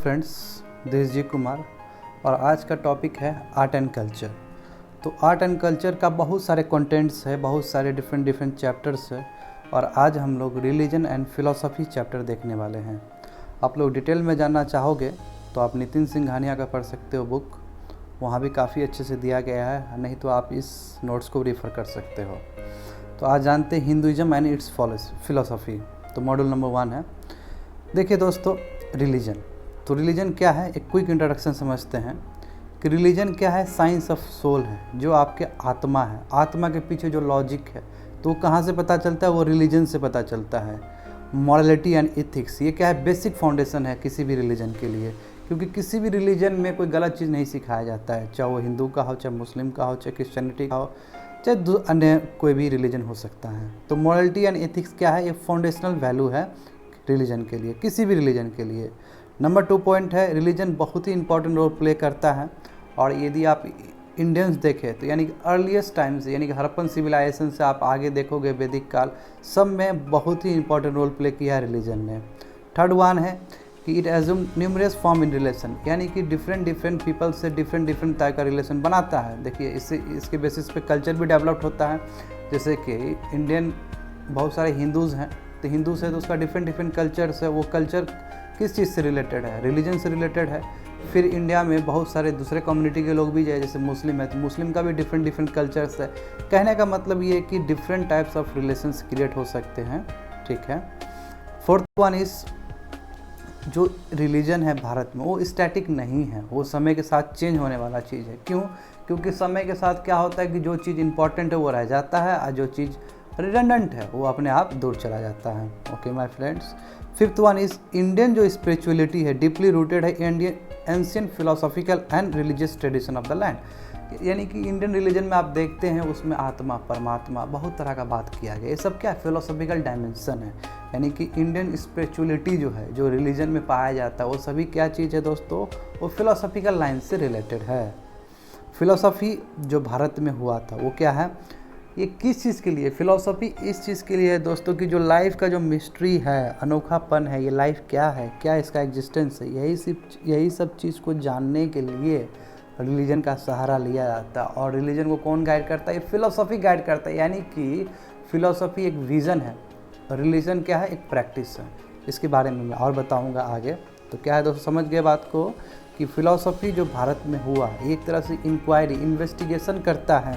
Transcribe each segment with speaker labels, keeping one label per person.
Speaker 1: Friends, this जी कुमार और आज का टॉपिक है आर्ट एंड कल्चर। तो आर्ट एंड कल्चर का बहुत सारे कंटेंट्स है, बहुत सारे डिफरेंट चैप्टर्स है और आज हम लोग रिलीजन एंड फिलॉसफी चैप्टर देखने वाले हैं। आप लोग डिटेल में जानना चाहोगे तो आप नितिन सिंघानिया का पढ़ सकते हो बुक, वहाँ भी काफ़ी अच्छे से दिया गया है, नहीं तो आप इस नोट्स को रेफ़र कर सकते हो। तो आज जानते हैं हिंदुइज्म एंड इट्स फिलॉसफी। तो मॉड्यूल नंबर 1 है। देखिए दोस्तों, रिलीजन। तो रिलीजन क्या है, एक क्विक इंट्रोडक्शन समझते हैं कि रिलीजन क्या है। साइंस ऑफ सोल है, जो आपके आत्मा है, आत्मा के पीछे जो लॉजिक है तो कहाँ से पता चलता है, वो रिलीजन से पता चलता है। मॉरलिटी एंड इथिक्स, ये क्या है, बेसिक फाउंडेशन है किसी भी रिलीजन के लिए, क्योंकि किसी भी रिलीजन में कोई गलत चीज़ नहीं सिखाया जाता है, चाहे वो हिंदू का हो, चाहे मुस्लिम का हो, चाहे क्रिश्चियनिटी का हो, चाहे अन्य कोई भी रिलीजन हो सकता है। तो मॉरलिटी एंड एथिक्स क्या है, ये फाउंडेशनल वैल्यू है रिलीजन के लिए, किसी भी रिलीजन के लिए। नंबर 2 पॉइंट है, रिलीजन बहुत ही इंपॉर्टेंट रोल प्ले करता है। और यदि आप इंडियंस देखें तो यानी कि अर्लीस्ट टाइम से, यानी कि हड़प्पन सिविलाइजेशन से आप आगे देखोगे वैदिक काल, सब में बहुत ही इंपॉर्टेंट रोल प्ले किया है रिलीजन ने। थर्ड वन है कि it assume numerous form in relation, यानी कि डिफरेंट पीपल से डिफरेंट टाइप का रिलेशन बनाता है। देखिए, इसके बेसिस पे कल्चर भी डेवलप्ड होता है। जैसे कि इंडियन बहुत सारे हिंदूज़ हैं, तो हिंदूज़ है तो उसका डिफरेंट कल्चर्स है, वो कल्चर किस चीज़ से रिलेटेड है, रिलीजन से रिलेटेड है। फिर इंडिया में बहुत सारे दूसरे कम्युनिटी के लोग भी हैं, जैसे मुस्लिम है तो मुस्लिम का भी डिफरेंट कल्चर्स है। कहने का मतलब ये है कि different types of relations create हो सकते हैं, ठीक है। फोर्थ वन इज़, जो रिलीजन है भारत में वो स्टैटिक नहीं है, वो समय के साथ चेंज होने वाला चीज़ है। क्यों? क्योंकि समय के साथ क्या होता है कि जो चीज़ इंपॉर्टेंट है वो रह जाता है और जो चीज़ रिडंडेंट है वो अपने आप दूर चला जाता है। Okay my friends. Fifth one is, Indian जो स्पिरिचुअलिटी है डीपली रूटेड है Indian ancient philosophical and religious tradition of the land. यानी कि इंडियन रिलीजन में आप देखते हैं उसमें आत्मा, परमात्मा, बहुत तरह का बात किया गया। ये सब क्या है, फिलोसॉफिकल डायमेंशन है। यानी कि इंडियन स्पिरिचुअलिटी जो है, जो रिलीजन में पाया जाता है, वो सभी क्या चीज़ है दोस्तों, वो फिलोसॉफिकल लाइन से रिलेटेड है। फिलोसॉफी जो भारत में हुआ था वो क्या है, ये किस चीज़ के लिए, फिलॉसफी इस चीज़ के लिए है दोस्तों कि जो लाइफ का जो मिस्ट्री है, अनोखापन है, ये लाइफ क्या है, क्या इसका एग्जिस्टेंस है, यही सब चीज़ को जानने के लिए रिलीजन का सहारा लिया जाता है। और रिलीजन को कौन गाइड करता है, ये फिलॉसफी गाइड करता है। यानी कि फिलॉसफी एक विज़न है, रिलीजन क्या है, एक प्रैक्टिस है। इसके बारे में मैं और बताऊँगा आगे। तो क्या है दोस्तों, समझ गए बात को कि फ़िलॉसफी जो भारत में हुआ एक तरह से इंक्वायरी, इन्वेस्टिगेशन करता है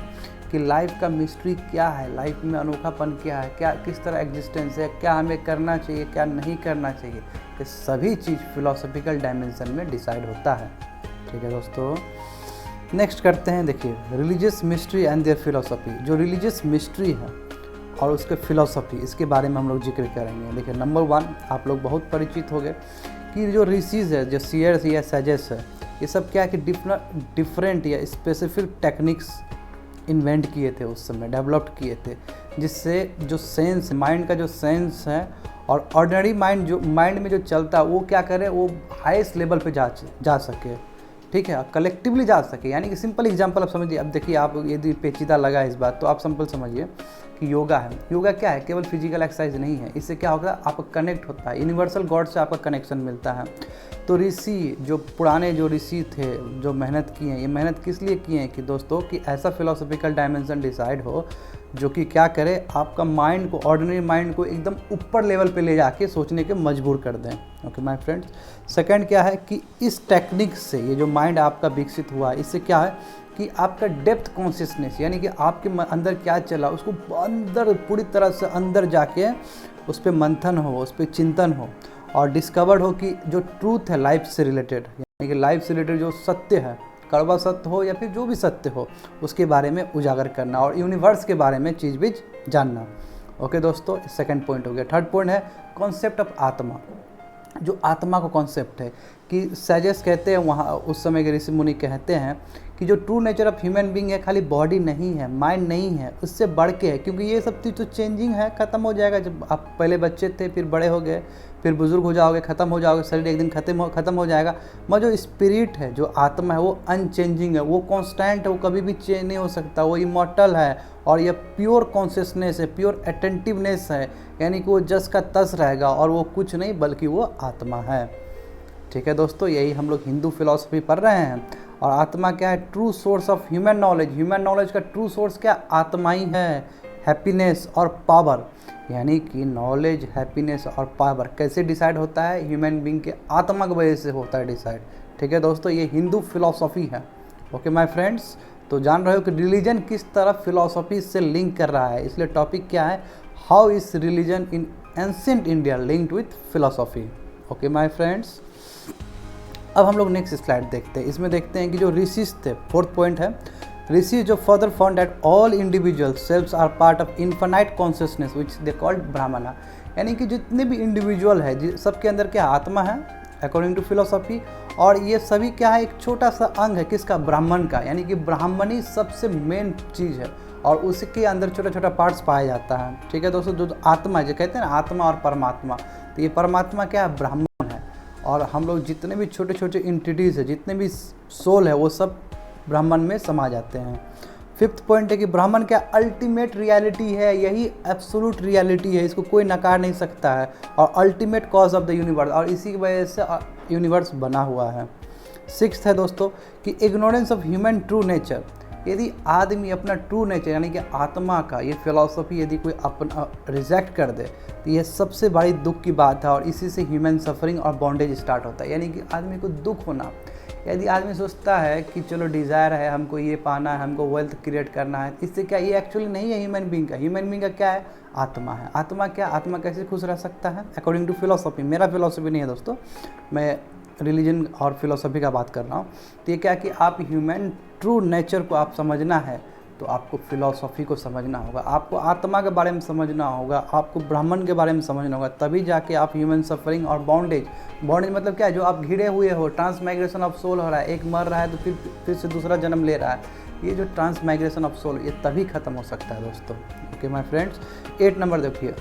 Speaker 1: कि लाइफ का मिस्ट्री क्या है, लाइफ में अनोखापन क्या है, क्या किस तरह एग्जिस्टेंस है, क्या हमें करना चाहिए, क्या नहीं करना चाहिए, ये सभी चीज़ फिलोसॉफिकल डायमेंशन में डिसाइड होता है। ठीक है दोस्तों, नेक्स्ट करते हैं। देखिए, religious mystery and their philosophy. जो रिलीजियस मिस्ट्री है और उसके फिलोसफी, इसके बारे में हम लोग जिक्र करेंगे। देखिए, नंबर 1 आप लोग बहुत परिचित हो गए कि जो ऋषिज़ है, जो सीयर्स या सजेस है, ये सब क्या है कि डिफरेंट या स्पेसिफिक टेक्निक्स इन्वेंट किए थे, उस समय डेवलप्ड किए थे, जिससे जो सेंस, माइंड का जो सेंस है और ऑर्डिनरी माइंड में जो चलता है वो क्या करे, वो हाईएस्ट लेवल पे जा सके, ठीक है, कलेक्टिवली जा सके। यानी कि सिंपल एग्जांपल आप समझिए। अब देखिए, आप यदि पेचीदा लगा इस बात तो आप सिंपल समझिए कि योगा है। योगा क्या है, केवल फिजिकल एक्सरसाइज नहीं है, इससे क्या होगा, आपका कनेक्ट होता है, यूनिवर्सल गॉड से आपका कनेक्शन मिलता है। तो ऋषि, जो पुराने जो ऋषि थे, जो मेहनत किए हैं, ये मेहनत किस लिए किए हैं कि दोस्तों कि ऐसा फिलोसॉफिकल डायमेंशन डिसाइड हो जो कि क्या करे, आपका माइंड को, ऑर्डिनरी माइंड को एकदम ऊपर लेवल पे ले जाके सोचने के मजबूर कर दें। Okay my friends. सेकंड क्या है कि इस टेक्निक से, ये जो माइंड आपका विकसित हुआ, इससे क्या है कि आपका डेप्थ कॉन्शियसनेस, यानी कि आपके अंदर क्या चला उसको अंदर, पूरी तरह से अंदर जाके उस पर मंथन हो, उस पर चिंतन हो और डिस्कवर्ड हो कि जो ट्रूथ है लाइफ से रिलेटेड, यानी कि लाइफ से रिलेटेड जो सत्य है, कड़वा सत्य हो या फिर जो भी सत्य हो, उसके बारे में उजागर करना और यूनिवर्स के बारे में चीज़ भी जानना। ओके दोस्तों, सेकंड पॉइंट हो गया। थर्ड पॉइंट है कॉन्सेप्ट ऑफ आत्मा। जो आत्मा का कॉन्सेप्ट है कि सजेस कहते हैं, वहाँ उस समय के ऋषि मुनि कहते हैं कि जो true nature of human being है, खाली बॉडी नहीं है, माइंड नहीं है, उससे बढ़ के है। क्योंकि ये सब चीज़ तो चेंजिंग है, ख़त्म हो जाएगा। जब आप पहले बच्चे थे, फिर बड़े हो गए, फिर बुजुर्ग हो जाओगे, ख़त्म हो जाओगे, शरीर एक दिन ख़त्म हो जाएगा। मगर जो स्पिरिट है, जो आत्मा है, वो अनचेंजिंग है, वो कांस्टेंट है, वो कभी भी चेंज नहीं हो सकता, वो इमॉर्टल है। और ये प्योर कॉन्शियसनेस है, प्योर अटेंटिवनेस है, यानी कि वो जस का तस रहेगा और वो कुछ नहीं बल्कि वो आत्मा है। ठीक है दोस्तों, यही हम लोग हिंदू फिलॉसफी पढ़ रहे हैं। और आत्मा क्या है? True source of human knowledge. Human knowledge का ट्रू सोर्स क्या? आत्मा ही है। हैप्पीनेस और पावर, यानी कि नॉलेज, हैप्पीनेस और पावर कैसे डिसाइड होता है? ह्यूमन बींग के आत्मा की वजह से होता है डिसाइड। ठीक है दोस्तों, ये हिंदू फिलॉसफी है। ओके माय फ्रेंड्स, तो जान रहे हो कि रिलीजन किस तरह फिलॉसफी से लिंक कर रहा है। इसलिए टॉपिक क्या है? How is religion in ancient India linked with philosophy. Okay my friends, अब हम लोग नेक्स्ट स्लाइड देखते हैं। इसमें देखते हैं कि जो ऋषिज थे, फोर्थ पॉइंट है, ऋषि जो further found that all individual selves are part of infinite consciousness which they called Brahmana. यानी कि जितने भी इंडिविजुअल है सबके अंदर क्या आत्मा है अकॉर्डिंग टू फिलोसफी, और ये सभी क्या है? एक छोटा सा अंग है किसका? ब्राह्मण का। यानी कि ब्राह्मण ही सबसे मेन चीज़ है और उसके अंदर छोटा छोटा पार्ट्स पाया जाता है। ठीक है दोस्तों, जो आत्मा जो कहते हैं ना, आत्मा और परमात्मा, तो ये परमात्मा क्या है? ब्राह्मण है। और हम लोग जितने भी छोटे छोटे इंटिटीज़ है, जितने भी सोल है, वो सब ब्राह्मण में समा जाते हैं। फिफ्थ पॉइंट है कि ब्राह्मण क्या? अल्टीमेट रियलिटी है, यही एब्सोल्यूट रियलिटी है, इसको कोई नकार नहीं सकता है, और ultimate cause of the universe, और इसी की वजह से यूनिवर्स बना हुआ है। सिक्स्थ है दोस्तों कि ignorance of human true nature. यदि आदमी अपना ट्रू नेचर यानी कि आत्मा का ये फिलॉसफी यदि कोई अपना रिजेक्ट कर दे तो ये सबसे बड़ी दुख की बात है, और इसी से ह्यूमन सफरिंग और बॉन्डेज स्टार्ट होता है। यानी कि आदमी को दुख होना, यदि आदमी सोचता है कि चलो डिज़ायर है, हमको ये पाना है, हमको वेल्थ क्रिएट करना है, इससे क्या? ये एक्चुअली नहीं है ह्यूमन बींग का। ह्यूमन बींग का क्या है? आत्मा है। आत्मा क्या? आत्मा कैसे खुश रह सकता है अकॉर्डिंग टू फिलोसफी? मेरा फिलोसफी नहीं है दोस्तों, मैं रिलीजन और फिलोसफी का बात कर रहा हूँ। तो ये क्या कि आप ह्यूमन ट्रू नेचर को आप समझना है तो आपको फिलॉसफी को समझना होगा, आपको आत्मा के बारे में समझना होगा, आपको ब्राह्मण के बारे में समझना होगा, तभी जाके आप ह्यूमन सफरिंग और बॉन्डेज मतलब क्या है? जो आप घिरे हुए हो, ट्रांसमाइग्रेशन ऑफ सोल हो रहा है, एक मर रहा है तो फिर से दूसरा जन्म ले रहा है, ये जो ट्रांसमाइग्रेशन ऑफ सोल, ये तभी खत्म हो सकता है दोस्तों। ओके माय फ्रेंड्स, 8 नंबर देखिए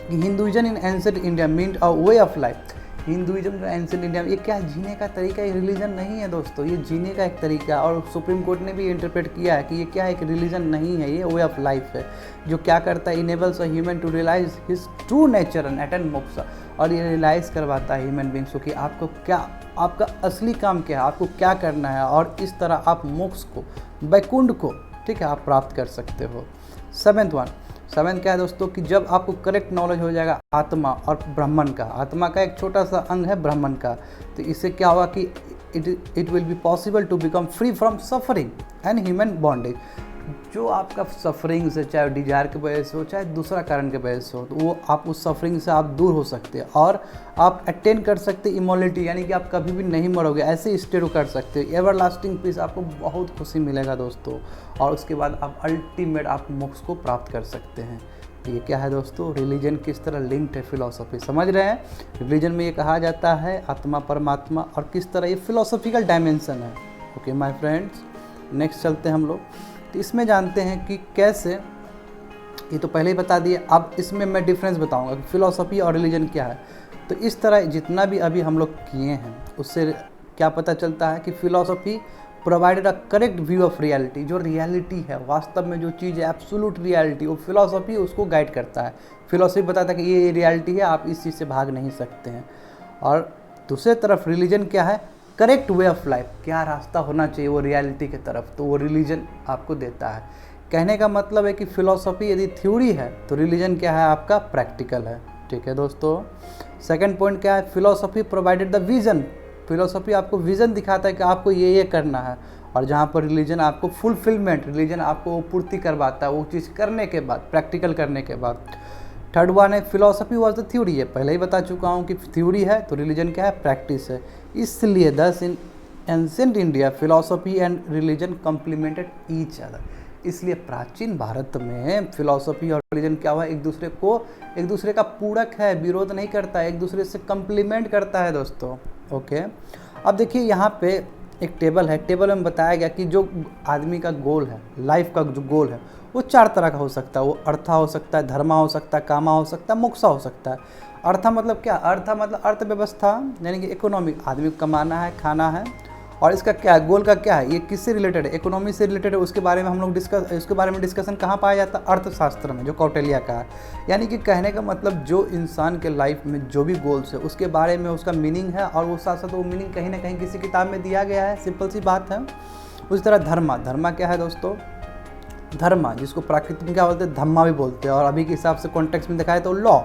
Speaker 1: कि Hinduism in ancient India meant a way of life. Hinduism जो एंशिएंट इंडिया में, ये क्या? जीने का तरीका, ये रिलीजन नहीं है दोस्तों, ये जीने का एक तरीका। और सुप्रीम कोर्ट ने भी इंटरप्रेट किया है कि ये क्या है? एक रिलीजन नहीं है, ये वे ऑफ लाइफ है, जो क्या करता है? Enables a human to realise his true nature and attain moksha. और ये रियलाइज़ करवाता है ह्यूमन बींग्स को कि आपको क्या, आपका असली काम क्या है, आपको क्या करना है, और इस तरह आप मोक्ष को, वैकुंठ को, ठीक है, आप प्राप्त कर सकते हो। सेवेंथ क्या है दोस्तों कि जब आपको करेक्ट नॉलेज हो जाएगा आत्मा और ब्राह्मण का, आत्मा का एक छोटा सा अंग है ब्राह्मण का, तो इससे क्या होगा कि it will be possible to become free from suffering and human bondage. जो आपका सफरिंग से, चाहे डिजायर की वजह से हो, चाहे दूसरा कारण की वजह से हो, तो वो आप उस सफरिंग से आप दूर हो सकते हैं और आप अटेन कर सकते इमोर्टैलिटी, यानी कि आप कभी भी नहीं मरोगे, ऐसे स्टेट कर सकते हो। एवर लास्टिंग पीस, आपको बहुत खुशी मिलेगा दोस्तों, और उसके बाद आप अल्टीमेट आप मोक्ष को प्राप्त कर सकते हैं। ये क्या है दोस्तों? रिलीजन किस तरह लिंक्ड है फिलॉसफी, समझ रहे हैं? रिलीजन में ये कहा जाता है आत्मा परमात्मा, और किस तरह ये फिलोसॉफिकल डायमेंशन है। ओके माय फ्रेंड्स, नेक्स्ट चलते हैं हम लोग। तो इसमें जानते हैं कि कैसे, ये तो पहले ही बता दिए, अब इसमें मैं डिफरेंस बताऊंगा कि फिलॉसफी और रिलीजन क्या है। तो इस तरह जितना भी अभी हम लोग किए हैं उससे क्या पता चलता है कि philosophy provided a correct view of reality. जो रियलिटी है, वास्तव में जो चीज़ है, एब्सोल्यूट रियलिटी, वो फिलॉसफी उसको गाइड करता है। फिलॉसफी बताता है कि ये रियलिटी है, आप इस चीज़ से भाग नहीं सकते हैं। और दूसरी तरफ रिलीजन क्या है? करेक्ट वे ऑफ लाइफ, क्या रास्ता होना चाहिए वो रियलिटी की तरफ, तो वो रिलीजन आपको देता है। कहने का मतलब है कि फिलॉसफी यदि थ्योरी है तो रिलीजन क्या है? आपका प्रैक्टिकल है। ठीक है दोस्तों, सेकंड पॉइंट क्या है? Philosophy provided the vision. Philosophy आपको विजन दिखाता है कि आपको ये करना है, और जहाँ पर रिलीजन आपको फुलफिलमेंट, रिलीजन आपको वो पूर्ति करवाता है वो चीज़ करने के बाद, प्रैक्टिकल करने के बाद। थर्ड वन है फिलॉसफी वॉज द थ्योरी है, पहले ही बता चुका हूँ कि थ्योरी है तो रिलीजन क्या है? प्रैक्टिस है। इसलिए दस इन ancient India philosophy and religion complemented each other. इसलिए प्राचीन भारत में फिलॉसफी और रिलीजन क्या हुआ? एक दूसरे का पूरक है, विरोध नहीं करता है, एक दूसरे से कम्प्लीमेंट करता है दोस्तों। ओके, अब देखिए यहाँ पे एक टेबल है, टेबल में बताया गया कि जो आदमी का गोल है, लाइफ का जो गोल है, वो 4 तरह का हो सकता है। वो अर्था हो सकता है, धर्मा हो सकता है, कामा हो सकता है, मोक्षा हो सकता है। अर्था मतलब क्या? अर्था मतलब अर्थव्यवस्था, यानी कि इकोनॉमिक, आदमी को कमाना है, खाना है, और इसका क्या गोल का क्या है, ये किससे रिलेटेड है, इकोनॉमी से रिलेटेड है, उसके बारे में हम लोग उसके बारे में डिस्कशन कहाँ पाया जाता है, अर्थशास्त्र में, जो कौटिल्य का है। यानी कि कहने का मतलब जो इंसान के लाइफ में जो भी गोल्स है उसके बारे में उसका मीनिंग है, और वो साथ साथ वो मीनिंग कहीं ना कहीं किसी किताब में दिया गया है, सिंपल सी बात है। उसी तरह धर्मा क्या है दोस्तों, धर्मा जिसको प्राकृतिक में क्या बोलते हैं, धम्मा भी बोलते हैं, और अभी के हिसाब से कॉन्टेक्स्ट में दिखाए तो लॉ,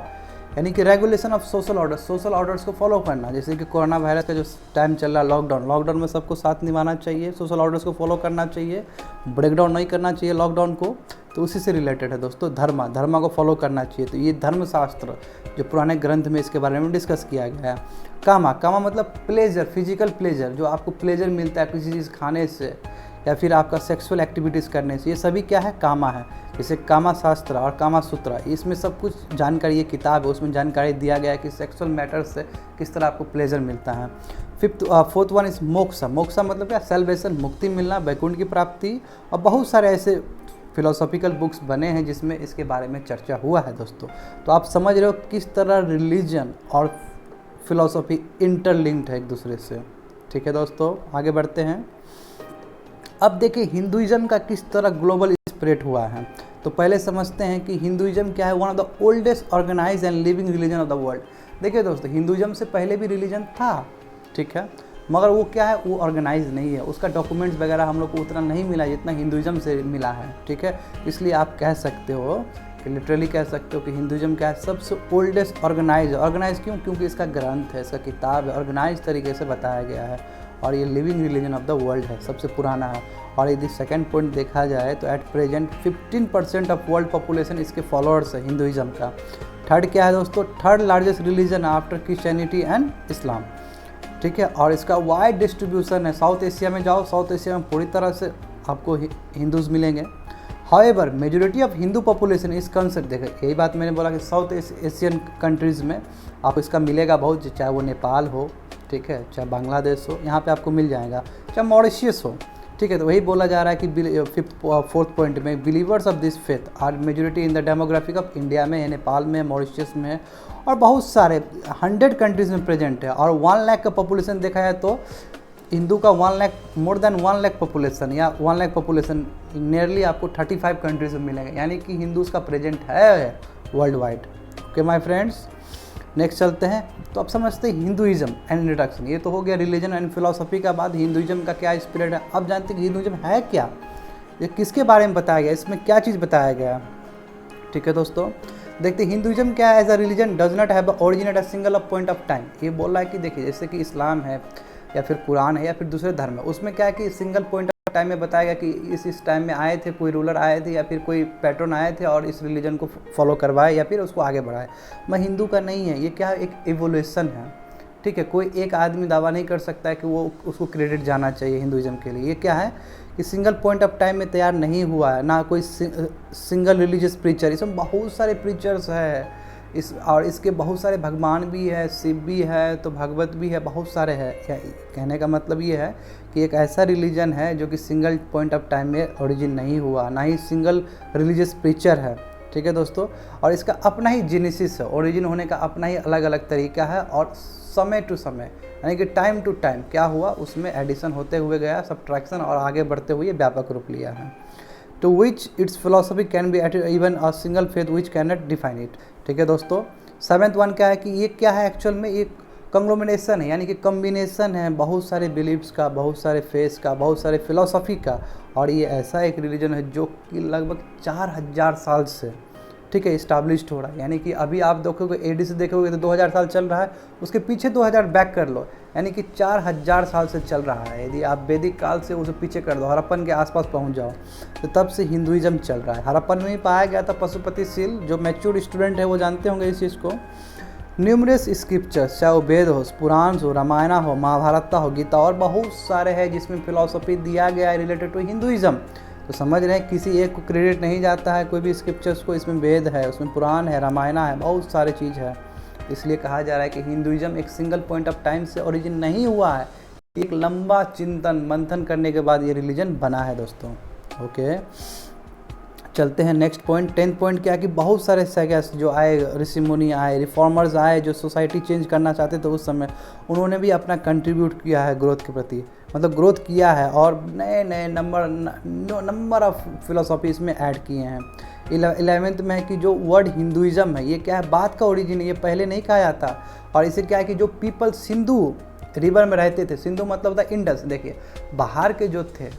Speaker 1: यानी कि रेगुलेशन ऑफ सोशल ऑर्डर्स को फॉलो करना। जैसे कि कोरोना वायरस का जो टाइम चल रहा है, लॉकडाउन में सबको साथ निभाना चाहिए, सोशल ऑर्डर्स को फॉलो करना चाहिए, ब्रेकडाउन नहीं करना चाहिए लॉकडाउन को, तो उसी से रिलेटेड है दोस्तों धर्मा को फॉलो करना चाहिए। तो ये धर्मशास्त्र जो पुराने ग्रंथ में इसके बारे में डिस्कस किया गया है। कामा मतलब प्लेजर, फिजिकल प्लेजर, जो आपको प्लेजर मिलता है किसी चीज़ खाने से या फिर आपका सेक्सुअल एक्टिविटीज़ करने से, ये सभी क्या है, कामा है। जैसे कामा शास्त्र और कामा सूत्र, इसमें सब कुछ जानकारी, ये किताब है उसमें जानकारी दिया गया है कि सेक्सुअल मैटर से किस तरह आपको प्लेजर मिलता है। फोर्थ वन इज मोक्षा मतलब क्या, सेल्वेशन, मुक्ति मिलना, वैकुंठ की प्राप्ति, और बहुत सारे ऐसे फिलोसॉफिकल बुक्स बने हैं जिसमें इसके बारे में चर्चा हुआ है दोस्तों। तो आप समझ रहे हो किस तरह रिलीजन और फिलोसॉफी इंटरलिंक्ड है एक दूसरे से। ठीक है दोस्तों, आगे बढ़ते हैं। अब देखिए हिंदुइज्म का किस तरह ग्लोबल स्प्रेड हुआ है। तो पहले समझते हैं कि हिंदुइज्म क्या है, one of the oldest organised and living religion of the world. देखिए दोस्तों, हिंदुइज्म से पहले भी रिलीजन था, ठीक है, मगर वो क्या है, वो ऑर्गेनाइज नहीं है, उसका डॉक्यूमेंट्स वगैरह हम लोग को उतना नहीं मिला जितना हिंदुइज्म से मिला है। ठीक है, इसलिए आप कह सकते हो कि लिटरली कह सकते हो कि हिंदुइज्म क्या है, सबसे ओल्डेस्ट ऑर्गेनाइज क्यों, क्योंकि इसका ग्रंथ है, इसका किताब है, ऑर्गेनाइज तरीके से बताया गया है, और ये living religion of the world है, सबसे पुराना है। और यदि सेकंड पॉइंट देखा जाए तो at present 15% of world population इसके फॉलोअर्स है हिंदुइज्म का। थर्ड क्या है दोस्तों, third largest religion after Christianity and Islam. ठीक है, और इसका वाइड डिस्ट्रीब्यूशन है, साउथ एशिया में जाओ, साउथ एशिया में पूरी तरह से आपको हिंदूज मिलेंगे। However majority of Hindu population इस कंसेप्ट, देखें यही बात मैंने बोला कि साउथ एशियन कंट्रीज़ में आपको इसका मिलेगा बहुत, चाहे वो नेपाल हो, ठीक है, चाहे बांग्लादेश हो, यहाँ पे आपको मिल जाएगा, चाहे मॉरिशियस हो। ठीक है, तो वही बोला जा रहा है कि फोर्थ पॉइंट में believers of this faith are majority in the demographic of India में है, नेपाल में, मॉरिशियस में है, और बहुत सारे 100 कंट्रीज़ में प्रेजेंट है। और 1 लाख का पॉपुलेशन देखा है तो हिंदू का 1 lakh, more than 1 lakh population, या 1 लाख पॉपुलेशन नियरली आपको 35 कंट्रीज में मिलेंगे, यानी कि हिंदूज़ का प्रेजेंट है world wide. Okay my friends, next चलते हैं। तो आप समझते हैं हिंदुइज्म एंड इंट्रोडक्शन, ये तो हो गया रिलीजन एंड फिलोसफी का। बाद हिंदुइज्म का क्या स्पिरिट है, अब जानते हैं कि हिंदुइज्म है क्या, ये किसके बारे में बताया गया, इसमें क्या चीज़ बताया गया। ठीक है दोस्तों, देखते हैं हिंदुइज्म क्या है। As a religion does not have origin at a single point of time. ये बोल रहा है कि देखिए जैसे कि इस्लाम है या फिर कुरान है या फिर दूसरे धर्म है, उसमें क्या है कि सिंगल पॉइंट ऑफ टाइम में बताया गया कि इस टाइम में आए थे, कोई रूलर आए थे या फिर कोई पैटर्न आए थे और इस रिलीजन को फॉलो करवाए या फिर उसको आगे बढ़ाए। मैं हिंदू का नहीं है, ये क्या है, एक एवोल्यूशन है। ठीक है, कोई एक आदमी दावा नहीं कर सकता है कि वो उसको क्रेडिट जाना चाहिए हिंदुइज्म के लिए। ये क्या है कि सिंगल पॉइंट ऑफ टाइम में तैयार नहीं हुआ है, ना कोई सिंगल रिलीजियस प्रीचर, इसमें बहुत सारे प्रीचर्स है और इसके बहुत सारे भगवान भी है, शिव भी है, तो भगवत भी है, बहुत सारे हैं। कहने का मतलब ये है कि एक ऐसा रिलीजन है जो कि सिंगल पॉइंट ऑफ टाइम में ओरिजिन नहीं हुआ, ना ही सिंगल रिलीजियस प्रीचर है। ठीक है दोस्तों, और इसका अपना ही जेनेसिस है, ओरिजिन होने का अपना ही अलग अलग तरीका है, और समय टू समय यानी कि टाइम टू टाइम क्या हुआ उसमें एडिशन होते हुए गया, सब्ट्रैक्शन, और आगे बढ़ते हुए व्यापक रूप लिया है। To which its philosophy can be at even a single faith which can not define it. ठीक है दोस्तों, 7th वन क्या है कि ये क्या है, एक्चुअल में एक कंग्लोमिनेशन है, यानी कि कम्बिनेशन है बहुत सारे बिलीव्स का, बहुत सारे फेस का, बहुत सारे फिलोसफी का, और ये ऐसा एक रिलीजन है जो कि लगभग 4000 साल से, ठीक है, इस्टाब्लिश्ड हो रहा है। यानी कि अभी आप देखोगे एडी से देखोगे तो 2000 साल चल रहा है, उसके पीछे 2000 बैक कर लो, यानी कि 4000 साल से चल रहा है। यदि आप वैदिक काल से उसे पीछे कर दो, हड़प्पन के आसपास पहुंच जाओ, तो तब से हिंदुइज्म चल रहा है। हड़प्पन में ही पाया गया था पशुपतिशील, जो मैच्योर स्टूडेंट है वो जानते होंगे इस चीज़ को। न्यूमरस स्क्रिप्चर्स, चाहे वो वेद हो, पुराण हो, रामायण हो, महाभारत हो, गीता, और बहुत सारे हैं जिसमें फिलॉसफी दिया गया है रिलेटेड टू हिंदुइज्म। तो समझ रहे हैं, किसी एक को क्रेडिट नहीं जाता है कोई भी स्क्रिप्चर्स को, इसमें वेद है, उसमें पुराण है, रामायण है, बहुत सारे चीज़ है। इसलिए कहा जा रहा है कि हिंदुइज्म एक सिंगल पॉइंट ऑफ टाइम से ओरिजिन नहीं हुआ है, एक लंबा चिंतन मंथन करने के बाद ये रिलीजन बना है दोस्तों। ओके, चलते हैं नेक्स्ट पॉइंट। 10th पॉइंट क्या है कि बहुत सारे सैगस जो आए, ऋषि मुनि आए, रिफॉर्मर्स आए, जो सोसाइटी चेंज करना चाहते थे उस समय, उन्होंने भी अपना कंट्रीब्यूट किया है ग्रोथ के प्रति। मतलब ग्रोथ किया है और नए नए नंबर ऑफ फिलोसॉफी इसमें ऐड किए हैं। 11th में है कि जो वर्ड हिंदुइज्म है ये क्या है, बात का ओरिजिन है, ये पहले नहीं कहा जाता। और इसे क्या है कि जो पीपल सिंधु रिवर में रहते थे, सिंधु मतलब होता है इंडस। देखिए बाहर के जो थे,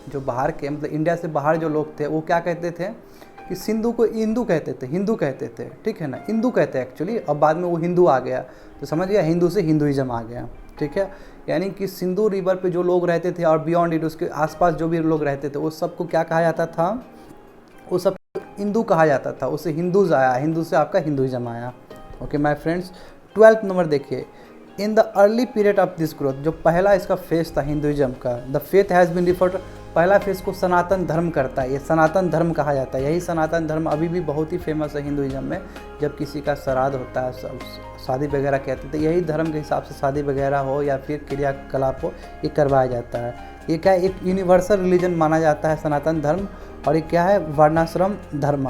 Speaker 1: जो बाहर के मतलब इंडिया से बाहर जो लोग थे वो क्या कहते थे कि सिंधु को हिंदू कहते थे, हिंदू कहते थे, ठीक है ना, हिंदू कहते हैं एक्चुअली। और बाद में वो हिंदू आ गया तो समझ गया, हिंदू से हिंदुइज्म आ गया, ठीक है। यानी कि सिंधु रिवर पे जो लोग रहते थे और बियॉन्ड इट उसके आसपास जो भी लोग रहते थे वो सबको क्या कहा जाता था, वो सब हिंदू कहा जाता था। उससे हिंदूज आया, हिंदू से आपका हिंदुइज्म आया। Okay my friends, 12th number देखिए, in the early period of this growth, जो पहला इसका फेज था हिंदुइज्म का, the faith has been referred, पहला फेज को सनातन धर्म करता है, ये सनातन धर्म कहा जाता है। यही सनातन धर्म अभी भी बहुत ही फेमस है हिंदुइज्म में। जब किसी का श्राद्ध होता है, शादी वगैरह कहते थे, यही धर्म के हिसाब से शादी वगैरह हो या फिर क्रियाकलाप हो, ये करवाया जाता है। ये क्या है, एक यूनिवर्सल रिलीजन माना जाता है सनातन धर्म। और ये क्या है, वर्णाश्रम धर्म,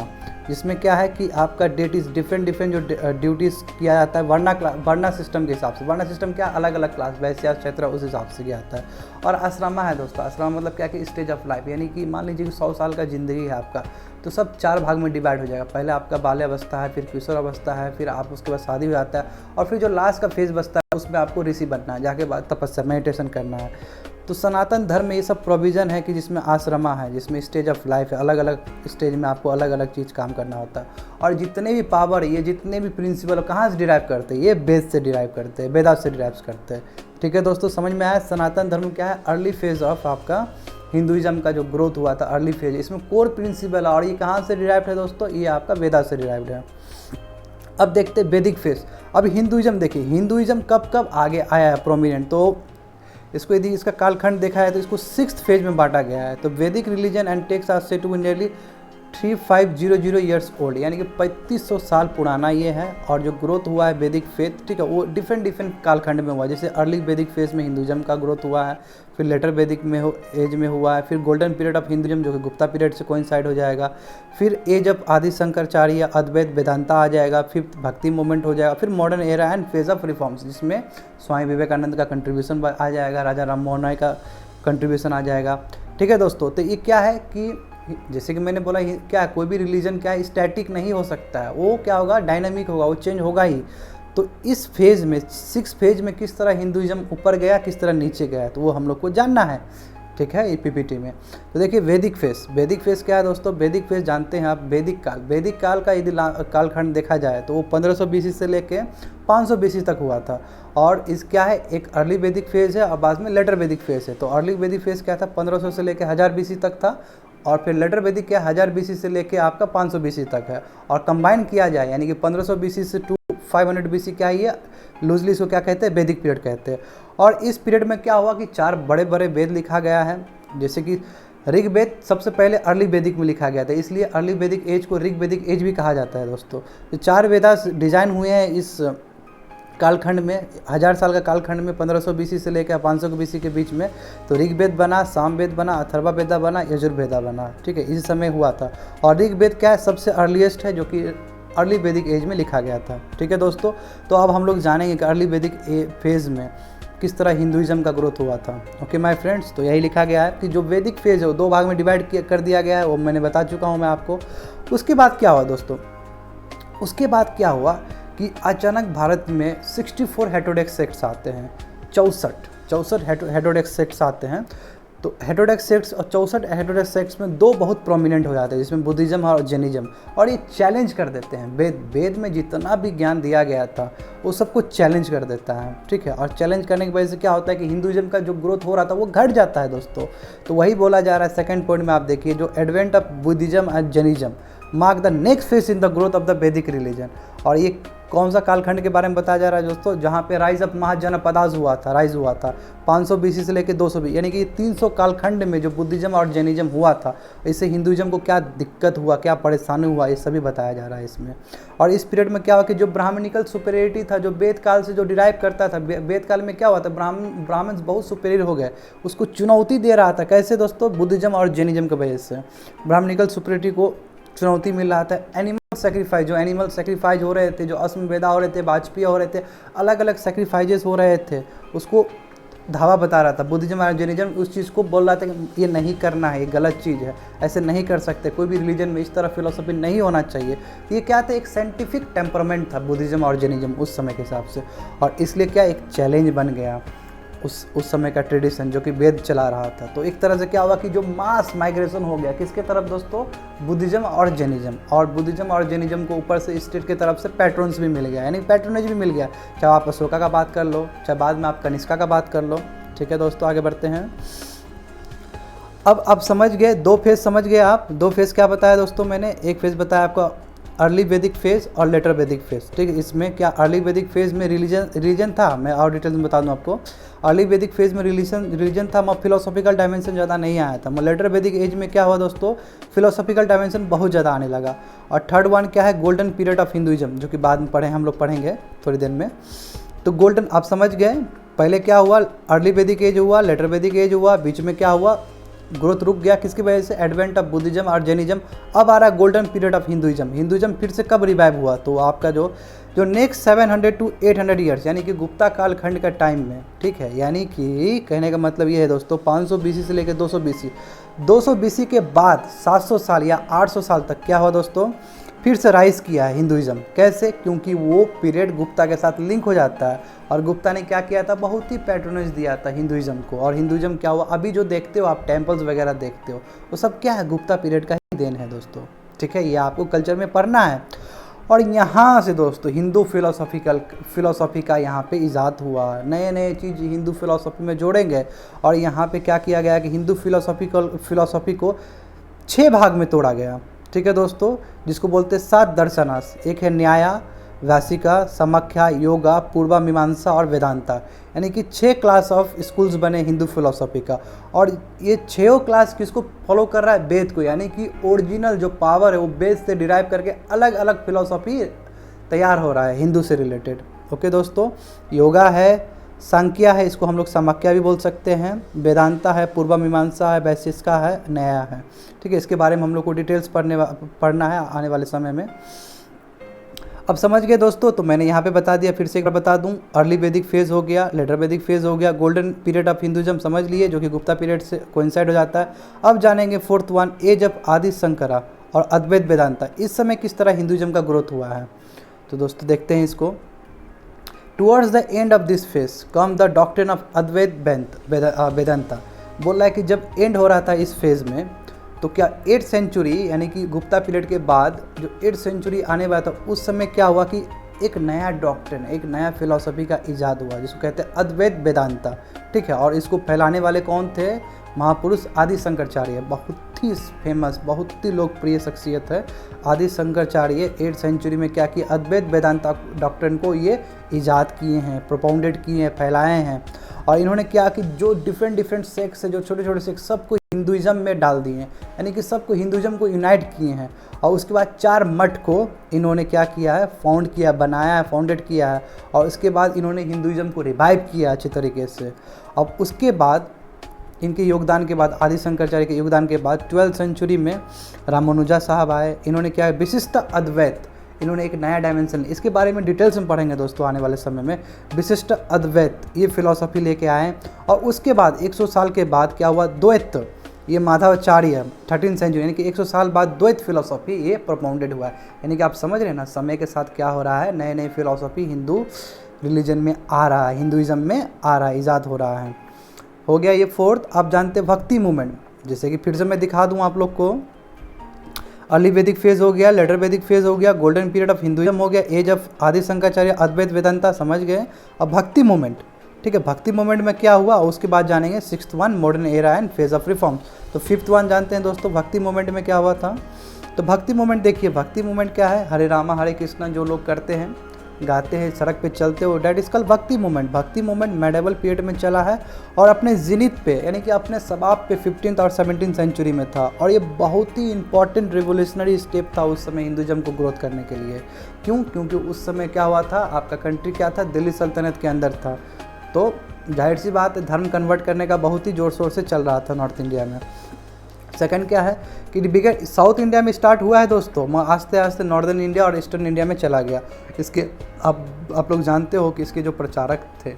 Speaker 1: जिसमें क्या है कि आपका डेटीज डिफरेंट जो ड्यूटीज़ किया जाता है वर्णा सिस्टम के हिसाब से। वर्णा सिस्टम क्या, अलग अलग क्लास, वैश्य क्षेत्र, उस हिसाब से किया जाता है। और आश्रमा है दोस्तों, आश्रमा मतलब क्या कि स्टेज ऑफ लाइफ, यानी कि मान लीजिए कि 100 साल का ज़िंदगी है आपका, तो सब 4 भाग में डिवाइड हो जाएगा। पहले आपका बाल्यावस्था है, फिर किशोर अवस्था है, फिर आप उसके बाद शादी हो जाता है, और फिर जो लास्ट का फेज बचता है उसमें आपको ऋषि बनना है, जाके बाद तपस्या मेडिटेशन करना है। तो सनातन धर्म में ये सब प्रोविज़न है कि जिसमें आश्रमा है, जिसमें स्टेज ऑफ लाइफ है, अलग अलग स्टेज में आपको अलग अलग चीज़ काम करना होता है। और जितने भी पावर, ये जितने भी प्रिंसिपल कहाँ से डिराइव करते हैं, ये वेद से डिराइव करते हैं, वेदा से डिराइव करते हैं। ठीक है दोस्तों, समझ में आया। सनातन धर्म क्या है, अर्ली फेज ऑफ आपका हिंदुइज्म का जो ग्रोथ हुआ था, अर्ली फेज, इसमें कोर प्रिंसिपल। और ये कहाँ से डिराइव्ड है दोस्तों, ये आपका वेदा से डिराइव्ड है। अब देखते हैं वैदिक फेज। अब हिंदुइज्म देखिए, हिंदुइज्म कब कब आगे आया है प्रोमिनेंट, तो इसको यदि इसका कालखंड देखा है तो इसको 6th फेज में बांटा गया है। तो वैदिक religion and texts are said to be nearly 3500 years old, यानी कि 3500 साल पुराना ये है। और जो ग्रोथ हुआ है वैदिक फेथ, ठीक है, वो डिफरेंट कालखंड में हुआ है। जैसे अर्ली वैदिक फेज में हिंदुइज्म का ग्रोथ हुआ है, फिर लेटर वैदिक में एज में हुआ है, फिर गोल्डन पीरियड ऑफ हिंदुइज्म जो कि गुप्ता पीरियड से कोइंसाइड हो जाएगा, फिर एज ऑफ आदि शंकराचार्य, अद्वैत वेदांता आ जाएगा, फिर भक्ति मूवमेंट हो जाएगा, फिर modern era and phase of reforms, जिसमें स्वामी विवेकानंद का कंट्रीब्यूशन आ जाएगा, राजा राम मोहन राय का कंट्रीब्यूशन आ जाएगा। ठीक है दोस्तों, तो ये क्या है कि जैसे कि मैंने बोला, क्या कोई भी रिलीजन क्या है, स्टैटिक नहीं हो सकता है, वो क्या होगा, डायनामिक होगा, वो चेंज होगा ही। तो इस फेज में 6 फेज में किस तरह हिंदुइज्म ऊपर गया, किस तरह नीचे गया, तो वो हम लोग को जानना है। ठीक है, पीपीटी में। तो देखिए वैदिक फेज, वैदिक फेज क्या है दोस्तों, वैदिक फेज जानते हैं आप, वैदिक काल का यदि कालखंड देखा जाए तो वो 1500 BC से लेके 500 BC तक हुआ था। और इस क्या है, एक अर्ली वैदिक फेज है और बाद में लेटर वैदिक फेज है। तो अर्ली वैदिक फेज क्या था, 1500 से लेके 1000 BC तक था। और फिर लेटर वैदिक क्या 1000 BC से लेके आपका 500 BC तक है। और कंबाइन किया जाए यानी कि 1500 BC से 500 BC क्या है, लूजली इसको क्या कहते हैं, वैदिक पीरियड कहते हैं। और इस पीरियड में क्या हुआ कि 4 बड़े बड़े वेद लिखा गया है। जैसे कि ऋग्वेद सबसे पहले अर्ली वैदिक में लिखा गया था, इसलिए अर्ली वैदिक एज को ऋग वैदिक एज भी कहा जाता है दोस्तों। तो 4 वेदास डिजाइन हुए हैं इस कालखंड में, 1000 साल का कालखंड में, 1500 BC से लेकर 500 BC के बीच में। तो ऋग्वेद बना, सामवेद बना, अथर्ववेदा बना, यजुर्वेदा बना। ठीक है, इस समय हुआ था। और ऋग्वेद क्या है, सबसे अर्लीस्ट है, जो कि अर्ली वैदिक एज में लिखा गया था। ठीक है दोस्तों, तो अब हम लोग जानेंगे कि अर्ली वैदिक फेज में किस तरह हिंदुइज्म का ग्रोथ हुआ था। ओके माय फ्रेंड्स, तो यही लिखा गया है कि जो वैदिक फेज है वो 2 भाग में डिवाइड कर दिया गया है, वो मैंने बता चुका हूँ मैं आपको। उसके बाद क्या हुआ दोस्तों, उसके बाद क्या हुआ कि अचानक भारत में 64 हेटेरोडॉक्स सेक्ट्स आते हैं, 64 हेटेरोडॉक्स सेक्ट्स आते हैं। तो हेटेरोडॉक्स सेक्ट्स और 64 हेटेरोडॉक्स सेक्ट्स में 2 बहुत प्रोमिनेंट हो जाते हैं, जिसमें बुद्धिज्म और जैनिज्म। और ये चैलेंज कर देते हैं वेद में जितना भी ज्ञान दिया गया था वो सबको चैलेंज कर देता है। ठीक है, और चैलेंज करने की वजह से क्या होता है कि हिंदुइज्म का जो ग्रोथ हो रहा था वो घट जाता है दोस्तों। तो वही बोला जा रहा है सेकंड पॉइंट में, आप देखिए, जो advent of Buddhism and Jainism mark the next phase in the growth of the वैदिक रिलीजन। और ये कौन सा कालखंड के बारे में बताया जा रहा है दोस्तों, जहाँ पे राइज ऑफ महाजनपदास राइज हुआ था 500 BC से लेकर 200 BC, यानी कि 300 कालखंड में जो बुद्धिज्म और जैनिज्म हुआ था, इससे हिंदुइज्म को क्या दिक्कत हुआ, क्या परेशानी हुआ, ये सभी बताया जा रहा है इसमें। और इस पीरियड में क्या हुआ कि जो ब्राह्मणिकल सुपेरियरिटी था, जो वेद काल से जो डिराइव करता था, वेद काल में क्या हुआ था, ब्राह्मण्स बहुत सुपेरियर हो गए, उसको चुनौती दे रहा था। कैसे दोस्तों, बुद्धिज्म और जैनिज्म की वजह से ब्राह्मणिकल सुपेरियरिटी को चुनौती मिल रहा था। एनिमल सेक्रीफाइस, जो एनिमल सेक्रीफाइस हो रहे थे, जो अश्वमेधा हो रहे थे, वाजपेयी हो रहे थे, अलग अलग सेक्रीफाइजेस हो रहे थे, उसको धावा बता रहा था, बुद्धिज्म और जैनिज्म उस चीज़ को बोल रहा था कि ये नहीं करना है, ये गलत चीज़ है, ऐसे नहीं कर सकते, कोई भी रिलीजन में इस तरह फिलोसफी नहीं होना चाहिए। ये क्या था, एक साइंटिफिक टेम्परामेंट था बुद्धिज्म और जैनिज्म उस समय के हिसाब से, और इसलिए क्या एक चैलेंज बन गया उस समय का ट्रेडिशन जो कि वेद चला रहा था। तो एक तरह से क्या हुआ कि जो मास माइग्रेशन हो गया किसके तरफ दोस्तों, बुद्धिज्म और जैनिज्म, और बुद्धिज्म और जैनिज्म को ऊपर से स्टेट की तरफ से पैट्रन्स भी मिल गया, यानी पैट्रोनेज भी मिल गया, चाहे आप अशोका का बात कर लो, चाहे बाद में आप कनिष्का का बात कर लो। ठीक है दोस्तों, आगे बढ़ते हैं। अब समझ गए, दो फेज समझ गए आप। दो फेज क्या बताया दोस्तों मैंने, एक फेज बताया आपको अर्ली वैदिक फेज और लेटर वैदिक फेज। ठीक है, इसमें क्या अर्ली वैदिक फेज में रिलीजन था, मैं और डिटेल्स में बता दूं आपको। अर्ली वैदिक फेज में रिलीजन था, मगर फिलोसॉफिकल डायमेंशन ज़्यादा नहीं आया था। मगर लेटर वैदिक एज में क्या हुआ दोस्तों, फिलोसॉफिकल डायमेंशन बहुत ज़्यादा आने लगा। और थर्ड वन क्या है, गोल्डन पीरियड ऑफ हिंदुइज्म, जो कि बाद में हम लोग पढ़ेंगे थोड़ी देर में। तो गोल्डन आप समझ गए, पहले क्या हुआ, अर्ली वैदिक एज हुआ, लेटर वैदिक एज हुआ, बीच में क्या हुआ, ग्रोथ रुक गया, किसकी वजह से, एडवेंट ऑफ बुद्धिज्म और जैनिज्म। अब आ रहा है golden period of Hinduism. Hinduism फिर से कब रिवाइव हुआ, तो आपका जो नेक्स्ट 700 to 800 ईयर्स, यानी कि गुप्ता कालखंड का टाइम में। ठीक है, यानी कि कहने का मतलब ये है दोस्तों, 500 BC से लेकर 200 BC, 200 BC के बाद 700 साल या 800 साल तक क्या हुआ दोस्तों, फिर से राइज किया है हिंदुइज्म। कैसे, क्योंकि वो पीरियड गुप्ता के साथ लिंक हो जाता है, और गुप्ता ने क्या किया था, बहुत ही पैट्रोनेज दिया था हिंदुइज्म को। और हिंदुइज्म क्या हुआ, अभी जो देखते हो आप टेम्पल्स वगैरह देखते हो, वो सब क्या है, गुप्ता पीरियड का ही देन है दोस्तों। ठीक है, ये आपको कल्चर में पढ़ना है। और यहाँ से दोस्तों हिंदू फिलोसॉफी का यहाँ पे इजाद हुआ, नए नए चीज़ हिंदू फिलोसॉफी में जोड़ेंगे। और यहाँ पे क्या किया गया कि हिंदू फिलोसॉफी को 6 भाग में तोड़ा गया। ठीक है दोस्तों, जिसको बोलते हैं 7 दर्शनास। एक है न्याया, वैशिका, समख्या, योगा, पूर्वा मीमांसा और वेदांता, यानी कि 6 क्लास ऑफ स्कूल्स बने हिंदू फिलोसॉफी का। और ये 6 क्लास किसको फॉलो कर रहा है, वेद को, यानी कि ओरिजिनल जो पावर है वो वेद से डिराइव करके अलग अलग फिलोसॉफी तैयार हो रहा है हिंदू से रिलेटेड। ओके दोस्तों, योगा है, सांख्या है, इसको हम लोग समख्या भी बोल सकते हैं, वेदांता है, पूर्वा मीमांसा है, वैशिष्का है, न्याय है। ठीक है, इसके बारे में हम लोग को डिटेल्स पढ़ना है आने वाले समय में। अब समझ गए दोस्तों, तो मैंने यहाँ पे बता दिया, फिर से एक बार बता दूँ, अर्ली वैदिक फेज़ हो गया, लेटर वैदिक फेज़ हो गया, गोल्डन पीरियड ऑफ हिंदुइज्म समझ लिए, जो कि गुप्ता पीरियड से कोइंसाइड हो जाता है। अब जानेंगे फोर्थ वन, एज ऑफ आदि शंकरा और अद्वैत वेदांता। इस समय किस तरह हिंदुइज्म का ग्रोथ हुआ है, तो दोस्तों देखते हैं इसको। Towards the end of this phase come the doctrine of Advaita Vedanta. बोल रहा है कि जब एंड हो रहा था इस फेज़ में, तो क्या 8th सेंचुरी यानी कि गुप्ता पीरियड के बाद जो 8th सेंचुरी आने वाला था, उस समय क्या हुआ कि एक नया डॉक्ट्रिन, एक नया फिलॉसफी का इजाद हुआ, जिसको कहते हैं अद्वैत वेदांता। ठीक है, और इसको फैलाने वाले कौन थे, महापुरुष आदि शंकराचार्य। बहुत ही फेमस, बहुत ही लोकप्रिय शख्सियत है आदि शंकराचार्य। 8th सेंचुरी में क्या किया, अद्वैत वेदांता डॉक्ट्रिन को ये इजाद किए हैं, प्रोपाउंडेड किए हैं, फैलाए हैं। और इन्होंने क्या कि जो डिफरेंट सेक्ट्स है, जो छोटे छोटे सेक्ट्स, सबको हिंदुइज्म में डाल दिए हैं, यानी कि सबको हिंदुइज्म को यूनाइट किए हैं। और उसके बाद 4 मठ को इन्होंने क्या किया है, फाउंड किया, बनाया है, फाउंडेड किया है। और उसके बाद इन्होंने हिंदुइज्म को रिवाइव किया अच्छे तरीके से। अब उसके बाद इनके योगदान के बाद, आदि शंकराचार्य के योगदान के बाद 12th सेंचुरी में रामानुजा साहब आए। इन्होंने क्या है, विशिष्ट अद्वैत, इन्होंने एक नया डायमेंशन, इसके बारे में डिटेल्स में पढ़ेंगे दोस्तों आने वाले समय में। विशिष्ट अद्वैत ये फिलॉसफी लेके आए। और उसके बाद 100 साल के बाद क्या हुआ, द्वैत, ये माधवाचार्य 13th सेंचुरी, यानी कि 100 साल बाद द्वैत फिलॉसफी ये प्रोपाउंडेड हुआ है। यानी कि आप समझ रहे हैं ना, समय के साथ क्या हो रहा है, नए नए फिलॉसफी हिंदू रिलीजन में आ रहा है, हिंदुइज्म में आ रहा है, ईजाद हो रहा है। हो गया ये फोर्थ। आप जानते हैं भक्ति मूवमेंट, जैसे कि फिर से मैं दिखा दूँ आप लोग को। अर्ली वैदिक फेज हो गया, लेटर वैदिक फेज हो गया, गोल्डन पीरियड ऑफ हिंदुइज्म हो गया, एज ऑफ आदि शंकराचार्य, अद्वैत वेदांता समझ गए। अब भक्ति मूवमेंट, ठीक है, भक्ति मूवमेंट में क्या हुआ उसके बाद जानेंगे। 6th one, modern era and phase of reform. तो 5th वन जानते हैं दोस्तों, भक्ति मूवमेंट में क्या हुआ था। तो भक्ति मूवमेंट देखिए, भक्ति मूवमेंट क्या है, हरे रामा हरे कृष्णा जो लोग करते हैं, गाते हैं, सड़क पे चलते हो, डैट इज कॉल्ड भक्ति मूवमेंट। भक्ति मूवमेंट मेडिवल पीरियड में चला है और अपने जिनित पे, यानी कि अपने शबाब पे 15th और 17th सेंचुरी में था। और ये बहुत ही इंपॉर्टेंट रिवोल्यूशनरी स्टेप था उस समय हिंदुइज्म को ग्रोथ करने के लिए। क्यों, क्योंकि उस समय क्या हुआ था, आपका कंट्री क्या था, दिल्ली सल्तनत के अंदर था। तो जाहिर सी बात है, धर्म कन्वर्ट करने का बहुत ही ज़ोर शोर से चल रहा था नॉर्थ इंडिया में। सेकंड क्या है कि बिगर साउथ इंडिया में स्टार्ट हुआ है दोस्तों, आस्ते आस्ते नॉर्दर्न इंडिया और ईस्टर्न इंडिया में चला गया। इसके आप लोग जानते हो कि इसके जो प्रचारक थे,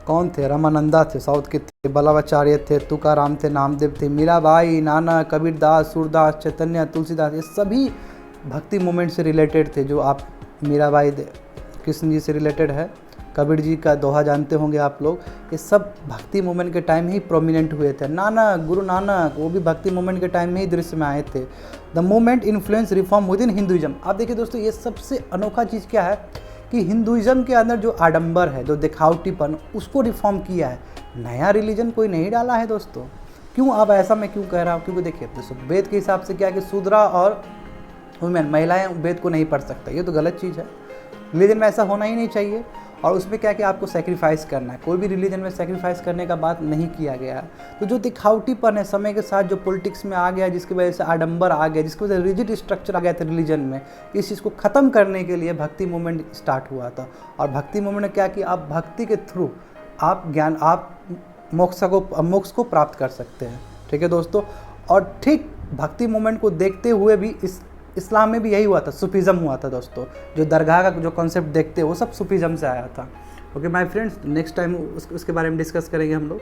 Speaker 1: कौन थे? रामानंदा थे, साउथ के थे, बल्लभाचार्य थे, तुकाराम थे, नामदेव थे, मीराबाई, नानक, कबीरदास, सूरदास, चैतन्य, तुलसीदास, ये सभी भक्ति मूवमेंट से रिलेटेड थे। जो आप मीराबाई कृष्ण जी से रिलेटेड है, कबीर जी का दोहा जानते होंगे आप लोग, ये सब भक्ति मूवमेंट के टाइम ही प्रोमिनेंट हुए थे। नानक, गुरु नानक, वो भी भक्ति मूवमेंट के टाइम में ही दृश्य में आए थे। The movement influence reform with in Hinduism. आप देखिए दोस्तों, ये सबसे अनोखा चीज़ क्या है कि हिंदुइज्म के अंदर जो आडंबर है, जो दिखावटीपन, उसको रिफॉर्म किया है। नया रिलीजन कोई नहीं डाला है दोस्तों। क्यों? अब ऐसा मैं क्यों कह रहा हूँ? क्योंकि देखिए दोस्तों, वेद के हिसाब से क्या है कि शूद्रा और वुमेन, महिलाएं वेद को नहीं पढ़ सकता, ये तो गलत चीज़ है। रिलीजन में ऐसा होना ही नहीं चाहिए। और उसमें क्या है कि आपको सेक्रीफाइस करना है, कोई भी रिलीजन में सेक्रीफाइस करने का बात नहीं किया गया है। तो जो दिखावटीपन है समय के साथ, जो पॉलिटिक्स में आ गया, जिसकी वजह से आडंबर आ गया, जिसकी वजह से रिजिड स्ट्रक्चर आ गया था रिलीजन में, इस चीज़ को ख़त्म करने के लिए भक्ति मूवमेंट स्टार्ट हुआ था। और भक्ति मूवमेंट ने क्या कि आप भक्ति के थ्रू आप ज्ञान, आप मोक्ष को प्राप्त कर सकते हैं। ठीक है दोस्तों। और ठीक भक्ति मूवमेंट को देखते हुए भी इस्लाम में भी यही हुआ था, सूफीज़म हुआ था दोस्तों। जो दरगाह का जो कॉन्सेप्ट देखते हैं वो सब सूफीज़म से आया था। Okay my friends, next time उसके बारे में डिस्कस करेंगे हम लोग।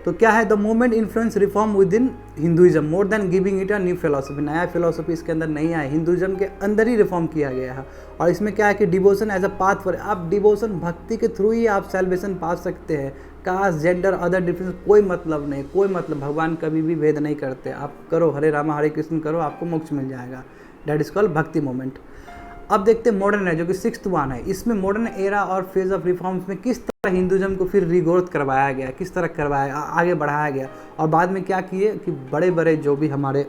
Speaker 1: तो क्या है, the movement influence reform with in Hinduism more than giving it a new philosophy. नया फिलोसफी इसके अंदर नहीं आया, हिंदुइज्म के अंदर ही रिफॉर्म किया गया है। और इसमें क्या है कि devotion as a path for, आप डिवोशन भक्ति के थ्रू ही आप सेल्वेशन पा सकते हैं। कास्ट, जेंडर, अदर डिफरेंस कोई मतलब नहीं, कोई मतलब। भगवान कभी भी भेद नहीं करते। आप करो हरे रामा हरे कृष्ण करो, आपको मोक्ष मिल जाएगा। डेट इज कॉल्ड भक्ति मूवमेंट। अब देखते हैं मॉडर्न है, जो कि 6th वन है। इसमें मॉडर्न एरा और फेज ऑफ रिफॉर्म्स में किस तरह हिंदुइज्म को फिर रिग्रोथ करवाया गया, किस तरह करवाया, आगे बढ़ाया गया। और बाद में क्या किए कि बड़े बड़े जो भी हमारे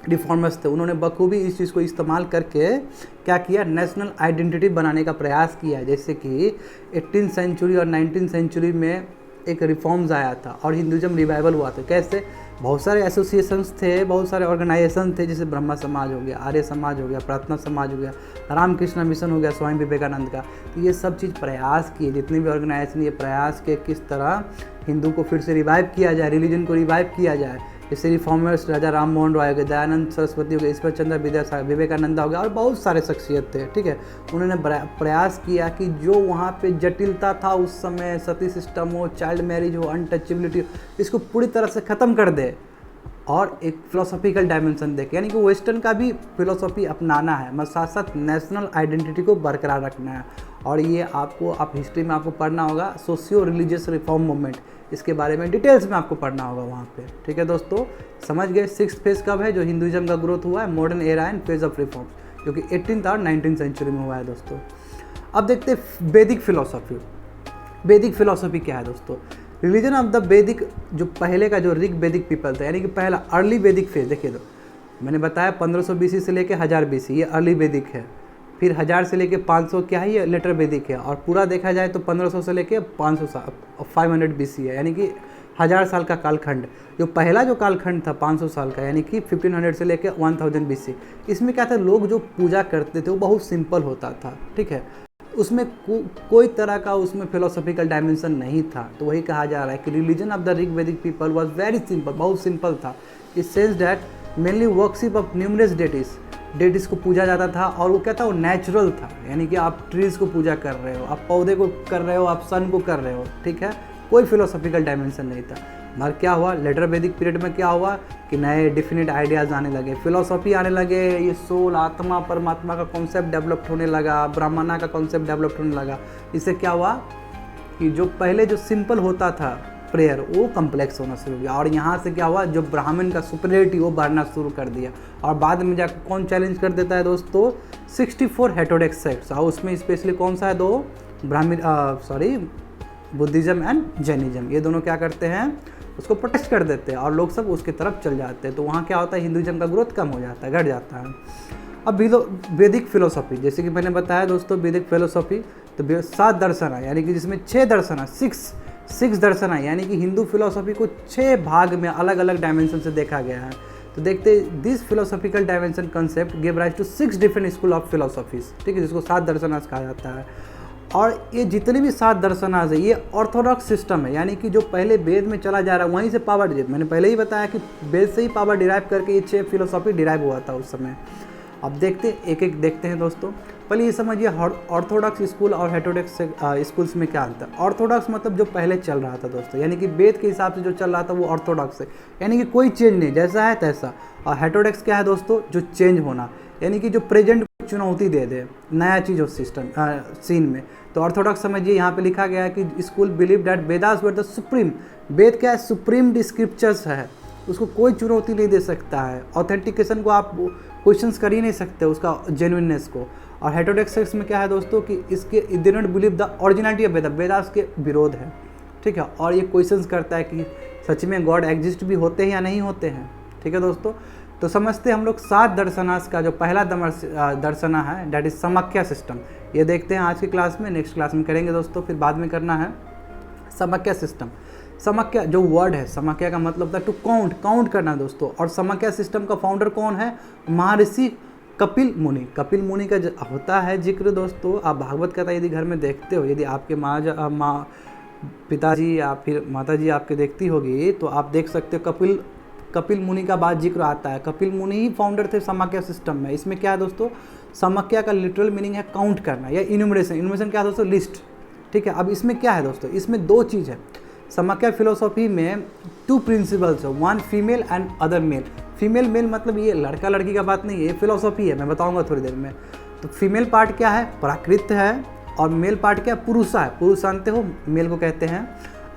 Speaker 1: रिफॉर्मर्स थे, उन्होंने बखूबी इस चीज़ को इस्तेमाल करके क्या किया, नेशनल आइडेंटिटी बनाने का प्रयास किया। जैसे कि 18th सेंचुरी और 19th सेंचुरी में एक रिफॉर्म्स आया था और हिंदुइज्म रिवाइवल हुआ था। कैसे? बहुत सारे एसोसिएशंस थे, बहुत सारे ऑर्गेनाइजेशन थे, जैसे ब्रह्मा समाज हो गया, आर्य समाज हो गया, प्रार्थना समाज हो गया, रामकृष्ण मिशन हो गया स्वामी विवेकानंद का। तो ये सब चीज़ प्रयास किए, जितने भी ऑर्गेनाइजेशन, ये प्रयास के किस तरह हिंदू को फिर से रिवाइव किया जाए, रिलीजन को रिवाइव किया जाए। जैसे रिफॉर्मर्स राजा राम मोहन रॉय हो गए, दयानंद सरस्वती हो गए, ईश्वर चंद्र विवेकानंदा हो गया और बहुत सारे शख्सियत थे। ठीक है, उन्होंने प्रयास किया कि जो वहाँ पे जटिलता था उस समय, सती सिस्टम हो, चाइल्ड मैरिज हो, अनटचेबिलिटी हो, इसको पूरी तरह से ख़त्म कर दे और एक फिलोसॉफिकल डायमेंशन देखे। यानी कि वेस्टर्न का भी फिलोसॉफी अपनाना है, मगर साथ साथ नेशनल आइडेंटिटी को बरकरार रखना है। और ये आपको, आप हिस्ट्री में आपको पढ़ना होगा, सोशियो रिलीजियस रिफॉर्म मूवमेंट, इसके बारे में डिटेल्स में आपको पढ़ना होगा वहाँ पे। ठीक है दोस्तों, समझ गए 6th फेज कब है, जो हिंदुइज्म का ग्रोथ हुआ है, modern era and phase of reform, जो कि 18th और 19th सेंचुरी में हुआ है दोस्तों। अब देखते हैं वैदिक फिलोसॉफी। वैदिक फिलोसॉफी क्या है दोस्तों? रिलीजन ऑफ द वैदिक, जो पहले का जो ऋग वैदिक पीपल था, यानी कि पहला अर्ली वैदिक फेज। देखिए तो मैंने बताया 1500 BC से लेके 1000 BC, ये अर्ली वैदिक है। फिर 1000 से लेके 500 क्या है, ये लेटर वैदिक है। और पूरा देखा जाए तो 1500 से लेके 500 BC है, यानी कि 1000 साल का कालखंड। जो पहला जो कालखंड था 500 साल का, यानी कि 1500 से लेके 1000 BC, इसमें क्या था, लोग जो पूजा करते थे वो बहुत सिंपल होता था। ठीक है, उसमें कोई तरह का उसमें फिलोसॉफिकल डायमेंशन नहीं था। तो वही कहा जा रहा है कि religion of the Rig Vedic people was very simple, बहुत सिंपल था। It sense that mainly worship of numerous deities को पूजा जाता था। और वो क्या था, वो नेचुरल था, यानी कि आप ट्रीज़ को पूजा कर रहे हो, आप पौधे को कर रहे हो, आप सन को कर रहे हो। ठीक है, कोई फिलोसॉफिकल डायमेंशन नहीं था। मगर क्या हुआ, लेटर वैदिक पीरियड में क्या हुआ कि नए डिफिनिट आइडियाज़ आने लगे, फिलोसॉफी आने लगे, ये सोल, आत्मा, परमात्मा का कॉन्सेप्ट डेवलप होने लगा, ब्राह्मणा का कॉन्सेप्ट डेवलप होने लगा। इससे क्या हुआ कि जो पहले जो सिंपल होता था प्रेयर, वो कम्प्लेक्स होना शुरू हो गया। और यहाँ से क्या हुआ, जो ब्राह्मण का सुपरियरिटी वो बढ़ना शुरू कर दिया। और बाद में जाकर कौन चैलेंज कर देता है दोस्तों, 64 हेटेरोडॉक्स सेक्ट्स। और उसमें स्पेशली कौन सा है, दो बुद्धिज़्म एंड जैनिज्म, ये दोनों क्या करते हैं, उसको प्रोटेस्ट कर देते हैं और लोग सब उसकी तरफ चल जाते हैं। तो वहाँ क्या होता है, हिंदुइज्म का ग्रोथ कम हो जाता है, घट जाता है। अब वैदिक फिलोसॉफी, जैसे कि मैंने बताया दोस्तों, वैदिक फिलोसॉफी तो 7 दर्शन है, यानी कि जिसमें 6 दर्शन है, 6 दर्शन है, यानी कि हिंदू फिलोसॉफी को 6 भाग में अलग अलग डायमेंशन से देखा गया है। तो देखते this philosophical dimension concept give rise to 6 different school of philosophies. ठीक है, जिसको 7 दर्शनास कहा जाता है। और ये जितने भी 7 दर्शनास है, ये ऑर्थोडॉक्स सिस्टम है, यानी कि जो पहले वेद में चला जा रहा है वहीं से पावर, मैंने पहले ही बताया कि वेद से ही पावर डिराइव करके ये 6 फिलोसॉफी डिराइव हुआ था उस समय। अब देखते एक एक देखते हैं दोस्तों। पहले ये समझिए ऑर्थोडॉक्स स्कूल और हेटेरोडॉक्स स्कूल्स में क्या अंतर। ऑर्थोडॉक्स मतलब जो पहले चल रहा था दोस्तों, यानी कि वेद के हिसाब से जो चल रहा था वो ऑर्थोडॉक्स है, यानी कि कोई चेंज नहीं, जैसा है तैसा। और हेटेरोडॉक्स क्या है दोस्तों, जो चेंज होना, यानी कि जो प्रेजेंट को चुनौती दे दे, नया चीज़ हो सिस्टम सीन में। तो ऑर्थोडॉक्स समझिए यहाँ पे लिखा गया है कि school believe that Vedas were the supreme. Veda क्या है, सुप्रीम स्क्रिप्चर्स है, उसको कोई चुनौती नहीं दे सकता है। ऑथेंटिकेशन को आप क्वेश्चंस कर ही नहीं सकते उसका जेन्युइननेस को। और हेटेरोडॉक्स में क्या है दोस्तों कि इसके they not believe the originality of Veda, Vedas के विरोध है, ठीक है। और ये क्वेश्चंस करता है कि सच में गॉड एग्जिस्ट भी होते हैं या नहीं होते हैं, ठीक है दोस्तों। तो समझते हम लोग 7 दर्शनास का जो पहला दर्शना है डैट इज समाख्या सिस्टम। ये देखते हैं आज की क्लास में, नेक्स्ट क्लास में करेंगे दोस्तों, फिर बाद में करना है समाख्या सिस्टम। समाख्या जो वर्ड है, समाख्या का मतलब था टू काउंट करना दोस्तों। और समाख्या सिस्टम का फाउंडर कौन है, महर्षि कपिल मुनि। कपिल मुनि का होता है जिक्र दोस्तों, आप भागवत कथा यदि घर में देखते हो, यदि आपके माँ पिताजी या फिर माता जी आपके देखती होगी तो आप देख सकते हो कपिल मुनि का बात जिक्र आता है। कपिल मुनि ही फाउंडर थे समाख्या सिस्टम में। इसमें क्या है दोस्तों, समाख्या का लिटरल मीनिंग है काउंट करना या इन्यूमरेशन। इन्यूमरेशन क्या है दोस्तों, लिस्ट, ठीक है। अब इसमें क्या है दोस्तों, इसमें 2 चीज़ है। समाख्या फिलोसॉफी में 2 प्रिंसिपल्स है, 1 female and other male. Female male मतलब ये लड़का लड़की का बात नहीं है, ये फिलोसॉफी है, मैं बताऊंगा थोड़ी देर में। तो फीमेल पार्ट क्या है, प्राकृत है, और मेल पार्ट क्या है, पुरुषा है। पुरुष जानते हो, मेल को कहते हैं।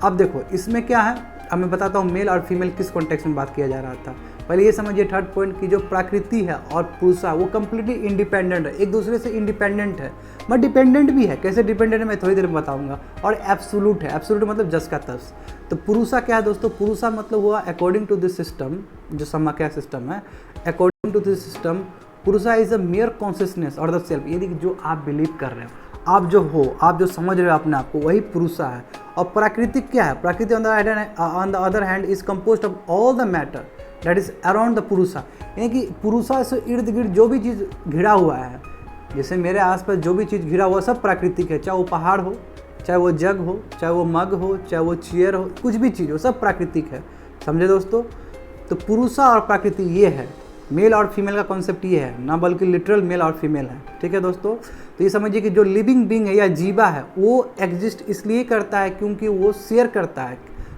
Speaker 1: अब देखो इसमें क्या है, अब मैं बताता हूँ मेल और फीमेल किस कॉन्टेक्स्ट में बात किया जा रहा था। पहले ये समझिए थर्ड पॉइंट की जो प्रकृति है और पुरुषा वो कंप्लीटली इंडिपेंडेंट है, एक दूसरे से इंडिपेंडेंट है, बट डिपेंडेंट भी है। कैसे डिपेंडेंट है मैं थोड़ी देर में बताऊंगा। और एब्सोल्यूट है, एब्सोल्यूट मतलब जस का तस। तो पुरुषा क्या है दोस्तों, पुरुषा मतलब हुआ अकॉर्डिंग टू दिस सिस्टम, जो समाख्या सिस्टम है, अकॉर्डिंग टू दिस सिस्टम पुरुषा इज अ मेयर कॉन्शियसनेस और द सेल्फ, यानी कि जो आप बिलीव कर रहे हो, आप जो हो, आप जो समझ रहे हो अपने आप को, वही पुरुषा है। और प्राकृतिक क्या है, प्रकृति on the other hand is composed of all the matter that is around the पुरुषा, यानी कि पुरुषा से इर्द गिर्द जो भी चीज़ घिरा हुआ है, जैसे मेरे आसपास जो भी चीज़ घिरा हुआ सब प्राकृतिक है, चाहे वो पहाड़ हो, चाहे वो जग हो, चाहे वो मग हो, चाहे वो चेयर हो, कुछ भी चीज़ हो, सब प्राकृतिक है, समझे दोस्तों। तो पुरुषा और प्रकृति ये है, मेल और फीमेल का कॉन्सेप्ट ये है, ना बल्कि लिटरल मेल और फीमेल है, ठीक है दोस्तों। तो ये समझिए कि जो लिविंग बीइंग है या जीवा है वो एग्जिस्ट इसलिए करता है क्योंकि वो शेयर करता है,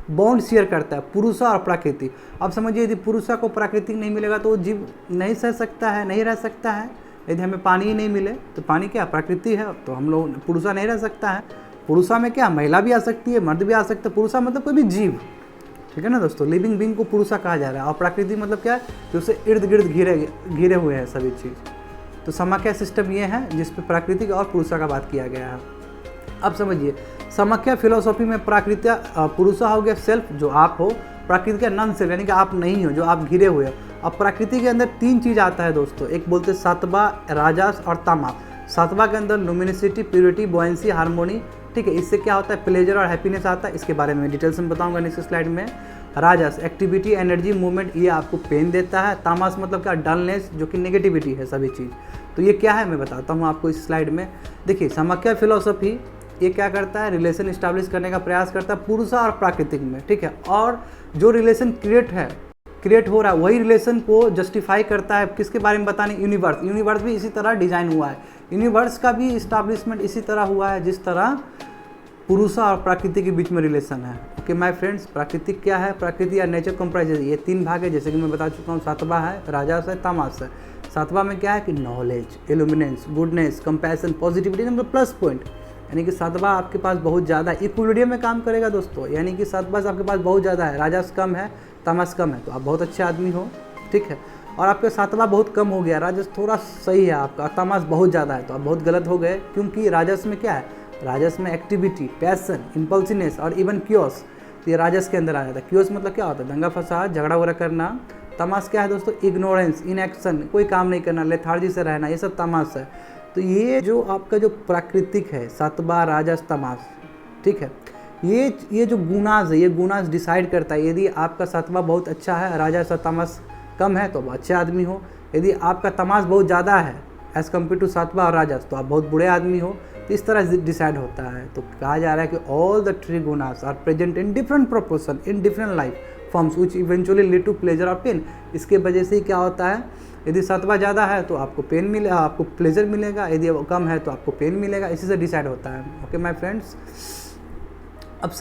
Speaker 1: बॉन्ड शेयर करता है, पुरुषा और प्रकृति। अब समझिए यदि पुरुषा को प्राकृतिक नहीं मिलेगा तो वो जीव नहीं सह सकता है, नहीं रह सकता है। यदि हमें पानी ही नहीं मिले तो पानी क्या प्रकृति है, तो हम लोग पुरुषा नहीं रह सकता है। पुरुषा में क्या महिला भी आ सकती है, मर्द भी आ सकता है, पुरुषा मतलब कोई भी जीव, ठीक है ना दोस्तों। लिविंग बीइंग को पुरुषा कहा जा रहा है। और प्रकृति मतलब क्या है, जो उससे इर्द गिर्द घिरे हुए हैं सभी चीज़। तो समाख्या सिस्टम ये है जिस पे प्राकृतिक और पुरुषा का बात किया गया है। अब समझिए समाख्या फिलोसॉफी में प्राकृतिक पुरुषा हो गया सेल्फ, जो आप हो, प्रकृति का नॉन सेल्फ यानी कि आप नहीं हो, जो आप घिरे हुए हो। अब प्रकृति के अंदर 3 चीज़ आता है दोस्तों, एक बोलते हैं सत्वा, राजस और तामस। सत्वा के अंदर लुमिनिसिटी, प्योरिटी, बॉयंसी, हार्मोनी, ठीक है। इससे क्या होता है, प्लेजर और हैप्पीनेस आता है, इसके बारे में डिटेल्स में बताऊंगा नेक्स्ट स्लाइड में। राजस एक्टिविटी, एनर्जी, मूवमेंट, ये आपको पेन देता है। तामस मतलब क्या, डलनेस, जो कि नेगेटिविटी है सभी चीज़। तो ये क्या है मैं बताता हूँ आपको इस स्लाइड में। देखिए समाख्या फिलोसॉफी ये क्या करता है, रिलेशन इस्टेब्लिश करने का प्रयास करता है पुरुषा और प्राकृतिक में, ठीक है। और जो रिलेशन क्रिएट हो रहा है वही रिलेशन को जस्टिफाई करता है, किसके बारे में बताने, यूनिवर्स। यूनिवर्स भी इसी तरह डिजाइन हुआ है, यूनिवर्स का भी इस्टेब्लिशमेंट इसी तरह हुआ है जिस तरह पुरुषा और प्रकृति के बीच में रिलेशन है। ओके माय फ्रेंड्स, प्राकृतिक क्या है, प्रकृति या नेचर कंप्राइजेज, ये 3 भाग है जैसे कि मैं बता चुका हूँ। सत्वा है, राजस है, तामस है। सत्वा में क्या है कि knowledge, illuminance, goodness, compassion, positivity, number plus point, यानी कि सत्वा आपके पास बहुत ज़्यादा इक्विलिब्रियम में काम करेगा दोस्तों, यानी कि सत्वा आपके पास बहुत ज़्यादा है, राजस कम है, तामस कम है, तो आप बहुत अच्छे आदमी हो, ठीक है। और आपका सत्वा बहुत कम हो गया, राजस थोड़ा सही है आपका, तामस बहुत ज़्यादा है, तो आप बहुत गलत हो गए। क्योंकि राजस में क्या है, राजस में एक्टिविटी, पैसन, इम्पल्सिनेस और इवन क्योस, तो ये राजस के अंदर आ जाता है। क्योस मतलब क्या होता है, दंगा फसाद, झगड़ा वगैरह करना। तमाश क्या है दोस्तों, इग्नोरेंस, इनएक्शन, कोई काम नहीं करना, लेथार्जी से रहना, ये सब तमाश है। तो ये जो आपका जो प्राकृतिक है, सत्वा, राजस, तमाश, ठीक है, ये जो गुणाज है, ये गुणाज डिसाइड करता है। यदि आपका सत्वा बहुत अच्छा है, राजस और तमाश कम है तो आप अच्छे आदमी हो। यदि आपका तमाश बहुत ज़्यादा है एज़ कम्पेयर टू सत्वा और राजस तो आप बहुत बुरे आदमी हो। तो इस तरह डिसाइड होता है। तो कहा जा रहा है कि all the 3 gunas are present in different proportion in different life forms which eventually lead to pleasure और पेन। इसके वजह से ही क्या होता है, यदि सत्वा ज़्यादा है तो आपको पेन मिले, आपको प्लेजर मिलेगा, यदि वो कम है तो आपको पेन मिलेगा, इसी से डिसाइड होता है। ओके माय फ्रेंड्स, अब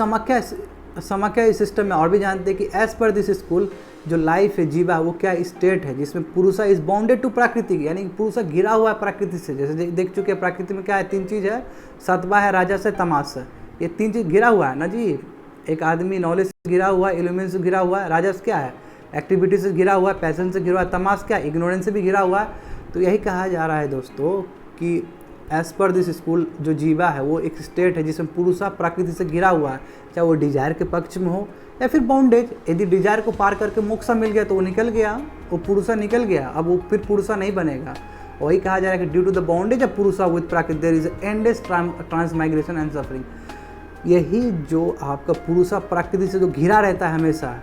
Speaker 1: समाख्या इस सिस्टम में और भी जानते हैं कि एज पर दिस स्कूल जो लाइफ है, जीवा, वो क्या स्टेट है जिसमें पुरुषा इज बाउंडेड टू प्रकृति, यानी पुरुषा घिरा हुआ है प्रकृति से। जैसे देख चुके हैं प्रकृति में क्या है, 3 चीज़ है, सत्वा है, राजस है, तमस है, ये 3 चीज़ घिरा हुआ है ना जी। एक आदमी नॉलेज से घिरा हुआ है, इल्यूमिनेशन से घिरा हुआ है, राजस क्या है, एक्टिविटी से घिरा हुआ है, पैशन से घिरा हुआ है, तमस क्या, इग्नोरेंस से भी घिरा हुआ है। तो यही कहा जा रहा है दोस्तों कि एज पर दिस स्कूल जो जीवा है वो एक स्टेट है जिसमें पुरुषा प्रकृति से घिरा हुआ है, चाहे वो डिजायर के पक्ष में हो या फिर बाउंडेज। यदि डिजायर को पार करके मोक्षा मिल गया तो वो निकल गया, वो पुरुषा निकल गया, अब वो फिर पुरुषा नहीं बनेगा। वही कहा जा रहा है कि due to the bondage of purusha with prakriti there is endless transmigration and suffering. यही जो आपका पुरुषा प्रकृति से जो घिरा रहता है हमेशा,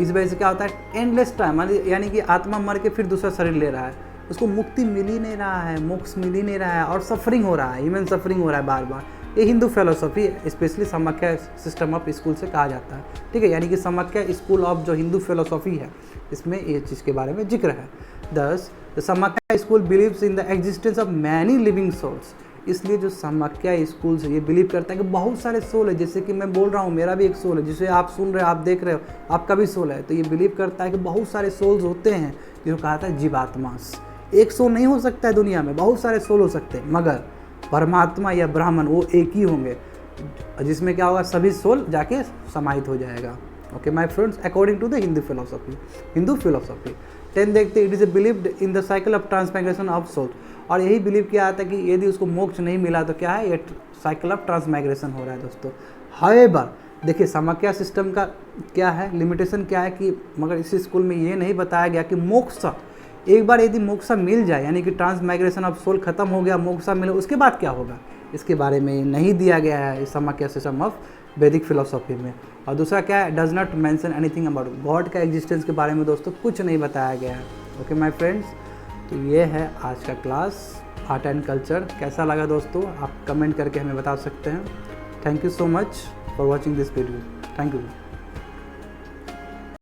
Speaker 1: इस वजह से क्या होता है, एंडलेस टाइम, यानी कि आत्मा मर के फिर दूसरा शरीर ले रहा है, उसको मुक्ति मिल ही नहीं रहा है, मोक्ष मिल ही नहीं रहा है, और सफरिंग हो रहा है, ह्यूमन सफरिंग हो रहा है बार बार। ये हिंदू फिलोसॉफी है, स्पेशली समाख्या सिस्टम ऑफ स्कूल से कहा जाता है, ठीक है। यानी कि समाख्या स्कूल ऑफ जो हिंदू फिलोसॉफी है, इसमें ये चीज़ के बारे में जिक्र है। दस, Samkhya school believes in the existence of many living souls. इसलिए जो समाख्या स्कूल से ये बिलीव करता है कि बहुत सारे सोल है, जैसे कि मैं बोल रहा हूँ मेरा भी एक सोल है, जिसे आप सुन रहे हो, आप देख रहे हो, आपका भी सोल है। तो ये बिलीव करता है कि बहुत सारे सोल्स होते हैं, जो कहा था जीवात्मास। एक सोल नहीं हो सकता है दुनिया में, बहुत सारे सोल हो सकते हैं, मगर परमात्मा या ब्राह्मण वो एक ही होंगे, जिसमें क्या होगा, सभी सोल जाके समाहित हो जाएगा। Okay my friends, according to the Hindu philosophy 10 देखते, it is believed in the cycle of transmigration of soul. और यही बिलीव किया जाता है कि यदि उसको मोक्ष नहीं मिला तो क्या है, ये साइकिल ऑफ ट्रांसमाइग्रेशन हो रहा है दोस्तों। हाउएवर, देखिए समाख्या सिस्टम का क्या है, लिमिटेशन क्या है कि, मगर इस स्कूल में ये नहीं बताया गया कि मोक्ष, एक बार यदि मोक्षा मिल जाए, यानी कि ट्रांसमाइग्रेशन ऑफ सोल खत्म हो गया, मोक्षा मिले, उसके बाद क्या होगा, इसके बारे में नहीं दिया गया है इस समाख्या सिस्टम ऑफ वैदिक फिलोसॉफी में। और दूसरा क्या है, does not mention anything about God का एग्जिस्टेंस के बारे में दोस्तों कुछ नहीं बताया गया है। ओके माय फ्रेंड्स, तो ये है आज का क्लास आर्ट एंड कल्चर। कैसा लगा दोस्तों, आप कमेंट करके हमें बता सकते हैं। Thank you so much for watching this video. Thank you.